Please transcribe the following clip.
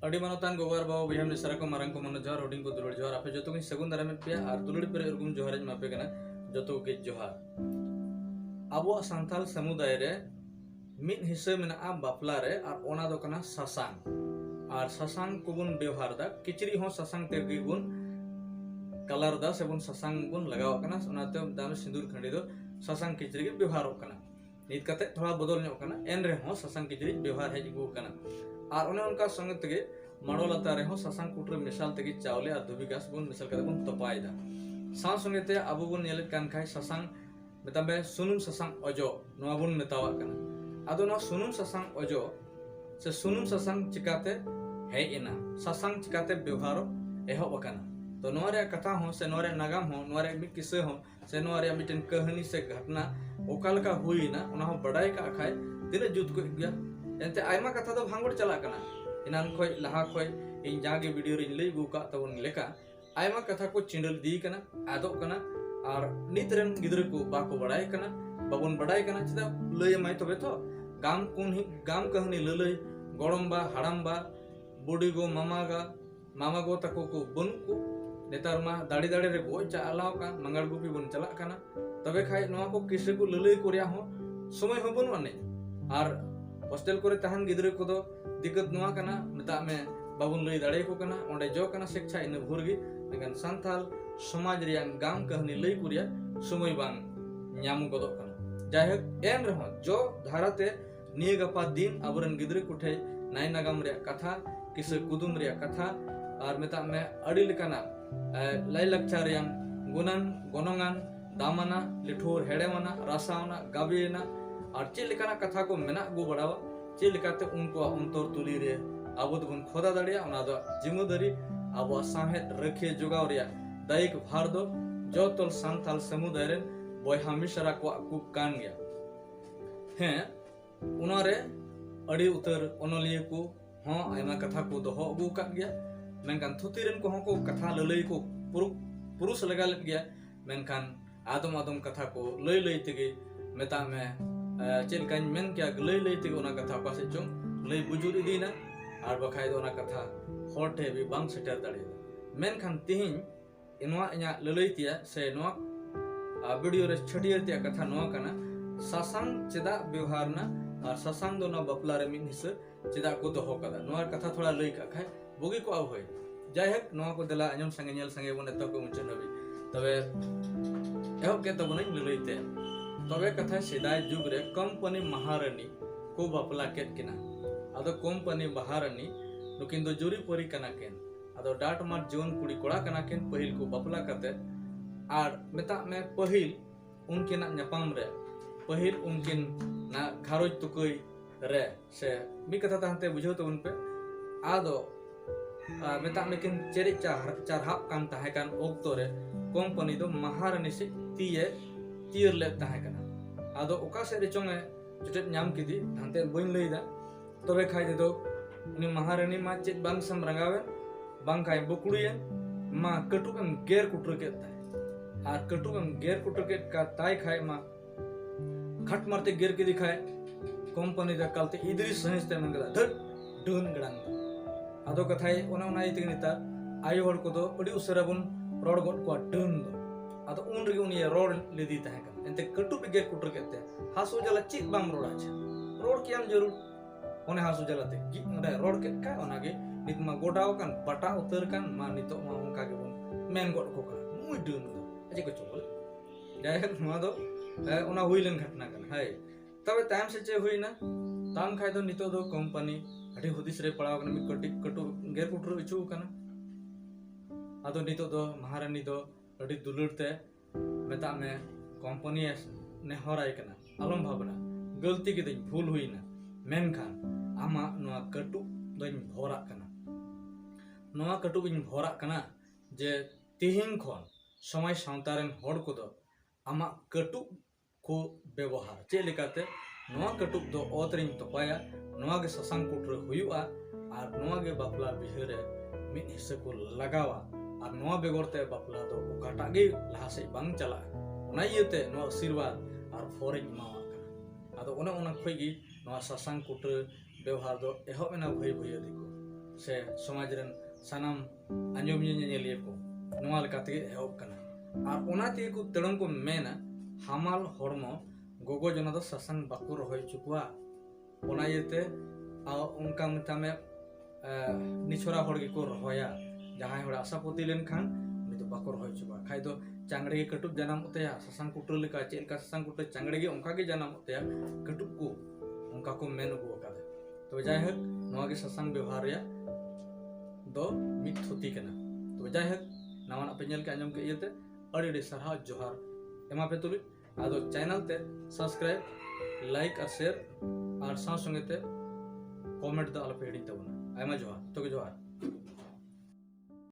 अड़ी मानतान गोबार बाबा बिहाम निसरा को मारंग को मन जोहार होडिंग को दुलड़ जोहार आपे जतो को सगुन दारा में पिया और दुलड़ पर उर्गुम जोहार मापे कना जतो के जोहार अबो संथाल समुदाय रे मिट हिस्से में आ बापला रे और ओना दो कना ससांग और ससांग को बुन व्यवहार दा किचरी हो ससांग ते की बुन कलर दा से बुन ससांग बुन लगाव कना ओनाते दाम सिंदूर खंडी दो ससांग किचरी के व्यवहार कना नित कते थोड़ा बदल ᱧᱚᱜ कना एन रे हो ससांग किचरी व्यवहार है इगु कना और उन्हें उनका संग तगे माड़ोलता रहे ससांग कुटर मिसाल तगे चावले और धुबी घास बुन मिसाल कते बुन तपायदा सां संगते अबो बुन नेलेत कान खाय ससांग मेताबे सुनुम ससांग अजो नोआ बुन मेतावा कना आदो ना सुनुम ससांग अजो से सुनुम ससांग चिकाते है इना ससांग चिकाते व्यवहार एहब कना तो नोआ रे कथा हो से नोआ रे नागाम हो नोआ रे मि किस्से हो से नोआ रे मिटन कहानी से घटना ओकाल का हुईना उना हो बड़ाई का खाय तिने जुत को गया एंते आयमा कथा दो भांगड़ चला कना इनान खोय लहा खोय इन जागे वीडियो रे लई गुका तबन लेका आयमा कथा को चिंडल दी कना आदो कना और नितरन गिदर को बाको बड़ाई कना बाबन बड़ाई कना चदा लय माय तबे तो गाम कहानी ललय गड़मबा हड़मबा बुडीगो मामागो तको को बनुको नेतार मा दाड़ी दाड़ी रे गो चालाव का मंगल गुपी बन चला कना तबे खाय नोआ को किसे को ललय कोरिया हो समय हो बनु अने और हॉस्टल करे तहन गिदरे को दो दिक्कत नोआ कना मेता में बाबुन लई दाड़े को कना ओंडे जो कना शिक्षा इन भुरगी लेकिन संथाल समाज रिया गाम कहानी लई कुरिया समय बांग ᱧᱟᱢ गदो कना जायहक एन रहो जो धाराते निये गपा दिन अबरन गिदरे कुठे नाय नागाम रिया कथा किसे कुदुम रिया कथा और मेता में अड़ी लेकाना लाई लक्चर रिया गुणन गनोंगान दामना लिठोर हेडेमना रासावना गाबेना और चे लेकाना कथा को मेना गो बड़ावा चे लेकाते उनको अंतर तुली रे आबो दबन खोदा दड़िया ओना दो जिम्मेदारी आबो साहेत रखे जोगाव रिया दायिक भार दो जो तोल संथाल समुदाय रे बयहा मिसरा को आकु कान गया हैं उनारे अड़ी उतर ओनलिए को हां आयमा कथा को दोहो अगु का गया मेनकान थुतिरन को को कथा ललई को पुरुष लगा ले गया मेनकान आदम आदम कथा को लई लई तेगे मेता में चेल कान मेन क्या लई लई तेगे ओना कथा पासे चोंग लई बुजुर इदीना और बखाय दो ओना कथा होटे भी बांग सेटर दाड़े मेनखान तिहिन इनवा इना ललई तिया से नवा वीडियो रे छटियर तिया कथा नवा कना ससांग चेदा व्यवहार ना और ससांग दो ना बपला रे मिन हिस्स चेदा को दोहो कदा नवा कथा थोड़ा लई का खाय बोगी को आव होय जायहक नवा को देला अजम संगे नेल संगे बने तो को मुचन नबी तबे एहो के तबन ललईते तबे कथा सेदाय जुग रे कंपनी महारानी को बपला केत किना आदो कंपनी महारानी नुकिन दो जुरी परी कना केन आदो डाट मार जीवन कुड़ी कोड़ा कना केन पहिल को बपला कते और मेता में पहिल उनके ना न्यापाम रे पहिल उनकिन ना घारोज तुकई रे से मी कथा ताहते बुझो तो उन पे आदो मेता में किन चेरी चारहाप कान ताहे कान ओक्तो रे कंपनी दो महारानी से तीर ले ताहे कना आदो ओका से रे चोंगे जुटेट ᱧᱟᱢ किदी ताहते बइन लईदा तबे खाय दे दो उनी महारानी मा चेत बांग सम रंगावे बांग खाय बकुड़िए मा कटुकम गेर कुटर के ताय और कटुकम गेर कुटर के का ताय खाय मा खट मारते गेर के दिखाए कंपनी दा कालते इदरी सहिस्ते मन गदा धट डन गड़ांग आदो कथाय ओना ओना इतिग निता आयो हर को दो अडी उसरा बुन रोड गट को डन दो आदो उन रे उनी रोड लेदी ताहे का एंते कटु पे गेर कुटर केते हासु जला चित बाम रोड आछे रोड कियाम जरूर ओने हासु जलाते कि ओने रोड के का ओना गे नित मा गोडाव कान बटा उतर कान मा नितो मा उनका के बुन मेन गट को का मुई डन दो अजे को चोल जायहक मा दो ओना हुईलन घटना कन हाय तबे टाइम से चे हुईना ताम खाय दो नितो दो कंपनी अठी हुदिस रे पड़ाव कन मी कटु गेर कुटर इचु कना आदो नितो दो महारानी दो अठी दुलुरते मेता में कंपनी ने हराय कना आलम भावना गलती के दिन भूल हुईना मेनखान आमा नोआ कटु दोइन भोरा कना नोआ कटु बिन भोरा कना जे तिहिन खन समय सावतारेन हड़ को दो आमा कटु को व्यवहार चे लेकाते नोआ कटुक दो ओतरिन तोपाया नोआ के ससांग कुटर हुयुआ और नोआ के बापला बिहरे मिन हिस्से को लगावा और नोआ बेगरते बापला दो ओकाटा गे लहा से बांग चला ओना इयते नोआ आशीर्वाद और फोरेन मावा कना आदो ओना ओना खोगी नोआ ससांग कुटर व्यवहार दो एहो एना भय भय दिको से समाज रन सानाम अंजम ñeñeliye को नोआ लेकाते एहब कना और ओना ते को तड़म को मेना हामाल हरमो गोगो जना दो ससांग बाको रहोय चुकुआ ओना येते उनका मतामे निछोरा हड़ के को रहोया जहां हड़ आशापति लेन खान उनी तो बाको रहोय चुकुआ खाय दो चांगड़े के कटुब जानम उतया ससांग कुटर लेका चेलका ससांग कुटर चांगड़े के उनका के जानम उतया कटुब को उनका को मेन को कादा तो जायहक नोआ के ससांग व्यवहार या दो मित थुती कना तो जायहक नावन आपे नेल के आंजम के इयते अड़ी सरहा जोहार एमा पे तुली आदो चैनल ते सब्सक्राइब लाइक और शेयर और साथ संगे ते कमेंट द अलपे हिड़ी तबना आयमा जोहार तो के जोहार।